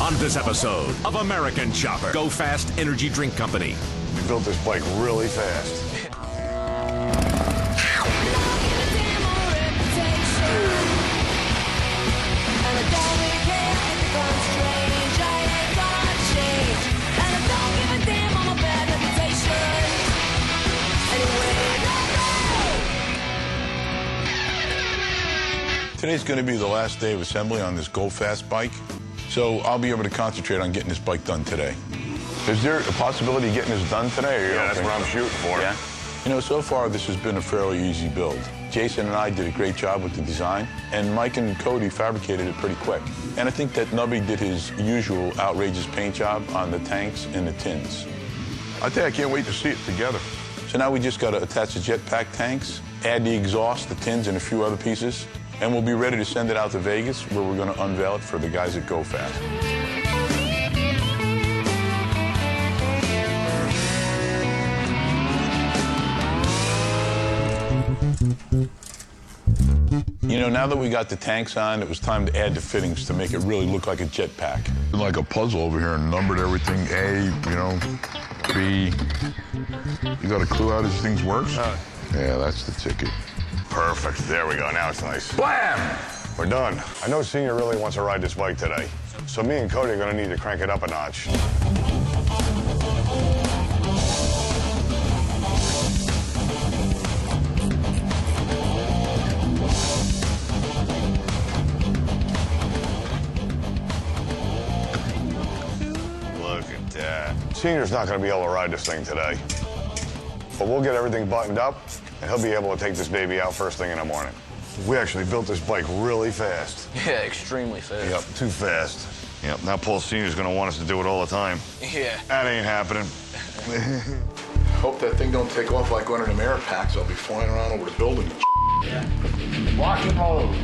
On this episode of American Chopper, Go Fast Energy Drink Company. We built this bike really fast. Today's going to be the last day of assembly on this Go Fast bike, so I'll be able to concentrate on getting this bike done today. Is there a possibility of getting this done today? Or yeah, that's what I'm shooting for. Yeah? You know, so far this has been a fairly easy build. Jason and I did a great job with the design, and Mike and Cody fabricated it pretty quick. And I think that Nubby did his usual outrageous paint job on the tanks and the tins. I can't wait to see it together. So now we just got to attach the jetpack tanks, add the exhaust, the tins, and a few other pieces. And we'll be ready to send it out to Vegas, where we're going to unveil it for the guys at Go Fast. You know, now that we got the tanks on, it was time to add the fittings to make it really look like a jetpack. Like a puzzle over here and numbered everything. A, you know, B. You got a clue how these things work? Yeah, that's the ticket. Perfect. There we go. Now it's nice. Blam! We're done. I know Senior really wants to ride this bike today, so me and Cody are going to need to crank it up a notch. Look at that. Senior's not going to be able to ride this thing today, but we'll get everything buttoned up, and he'll be able to take this baby out first thing in the morning. We actually built this bike really fast. Yeah, extremely fast. Yep, too fast. Yep, now Paul Sr.'s gonna want us to do it all the time. Yeah. That ain't happening. Hope that thing don't take off like one of them air packs. I'll be flying around over the building. Yeah. Lock and load.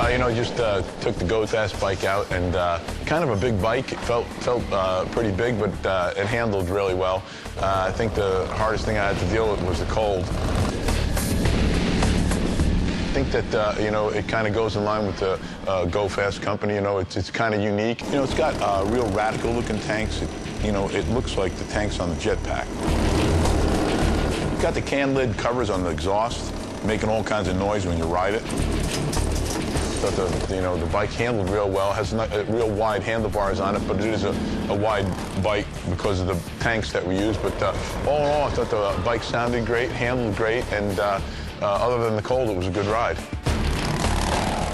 You know, just took the Go Fast bike out, and kind of a big bike. It felt pretty big, but it handled really well. I think the hardest thing I had to deal with was the cold. I think that, you know, it kind of goes in line with the Go Fast company. You know, it's kind of unique. You know, it's got real radical-looking tanks. You know, it looks like the tanks on the jetpack. Got the can lid covers on the exhaust, making all kinds of noise when you ride it. Thought the bike handled real well. Has real wide handlebars on it, but it is a wide bike because of the tanks that we use. But all in all, I thought the bike sounded great, handled great, and other than the cold, it was a good ride.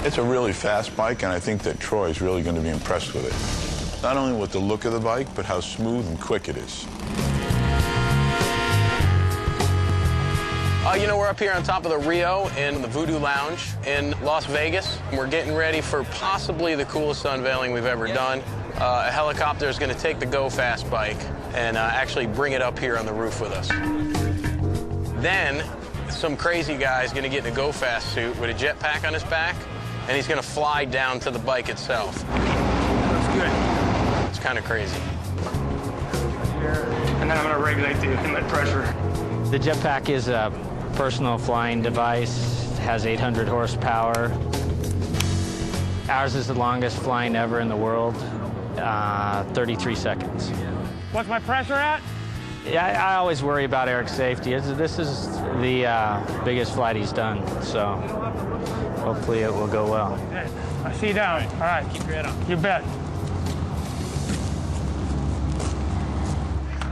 It's a really fast bike, and I think that Troy is really going to be impressed with it. Not only with the look of the bike, but how smooth and quick it is. You know, we're up here on top of the Rio in the Voodoo Lounge in Las Vegas. We're getting ready for possibly the coolest unveiling we've ever done. A helicopter is going to take the Go Fast bike and actually bring it up here on the roof with us. Then, some crazy guy is going to get in a Go Fast suit with a jetpack on his back, and he's going to fly down to the bike itself. That's good. It's kind of crazy. And then I'm going to regulate the inlet pressure. The jetpack is a personal flying device, has 800 horsepower. Ours is the longest flying ever in the world, 33 seconds. What's my pressure at? Yeah, I always worry about Eric's safety. This is the biggest flight he's done, so hopefully it will go well. Okay. I see you down. All right. Keep your head up. You bet.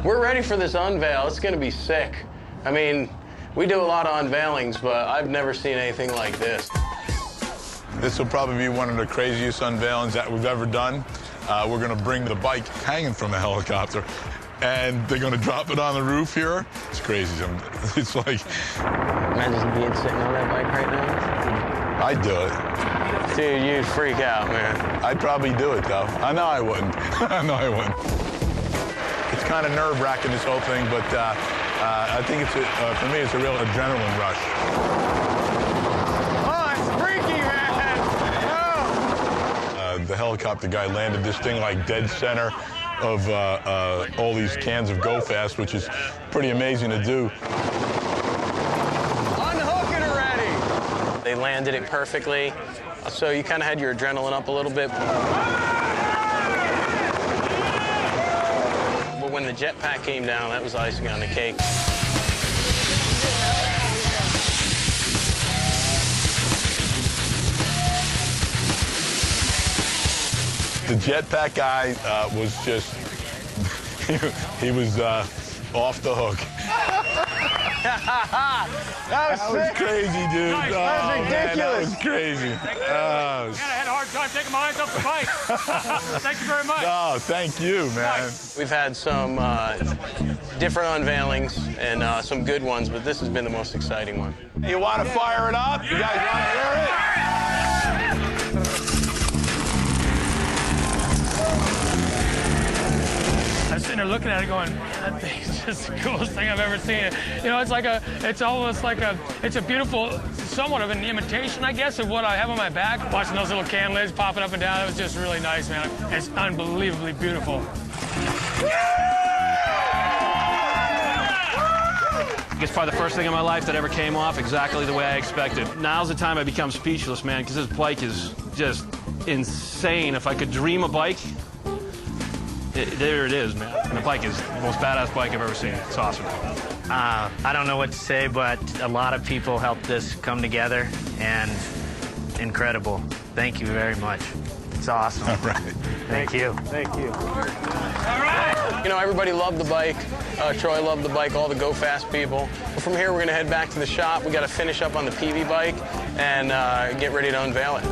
We're ready for this unveil. It's going to be sick. I mean, we do a lot of unveilings, but I've never seen anything like this. This will probably be one of the craziest unveilings that we've ever done. We're going to bring the bike hanging from a helicopter, and they're going to drop it on the roof here. It's crazy. It's like... Imagine being sitting on that bike right now. I'd do it. Dude, you'd freak out, man. I'd probably do it, though. I know I wouldn't. I know I wouldn't. It's kind of nerve-wracking, this whole thing, but I think it's, for me, it's a real adrenaline rush. Oh, it's freaky, man! Oh. The helicopter guy landed this thing like dead center of all these cans of Go Fast, which is pretty amazing to do. Unhook it already! They landed it perfectly, so you kind of had your adrenaline up a little bit. But when the jetpack came down, that was icing on the cake. The jetpack guy was just, he was off the hook. That was crazy, dude. Nice. That was ridiculous. Man, that was crazy. I had a hard time taking my eyes off the bike. Thank you very much. Oh, thank you, man. We've had some different unveilings and some good ones, but this has been the most exciting one. You want to fire it up? You guys want to hear it? I was sitting there looking at it going, man, that thing's just the coolest thing I've ever seen. You know, it's almost like it's a beautiful, somewhat of an imitation, I guess, of what I have on my back. Watching those little can lids popping up and down, it was just really nice, man. It's unbelievably beautiful. It's probably the first thing in my life that ever came off exactly the way I expected. Now's the time I become speechless, man, because this bike is just insane. If I could dream a bike, there it is, man. And the bike is the most badass bike I've ever seen. It's awesome. I don't know what to say, but a lot of people helped this come together, and incredible. Thank you very much. It's awesome. All right. Thank you. Thank you. All right. You know, everybody loved the bike. Troy loved the bike, all the Go Fast people. But from here, we're going to head back to the shop. We got to finish up on the PV bike and get ready to unveil it.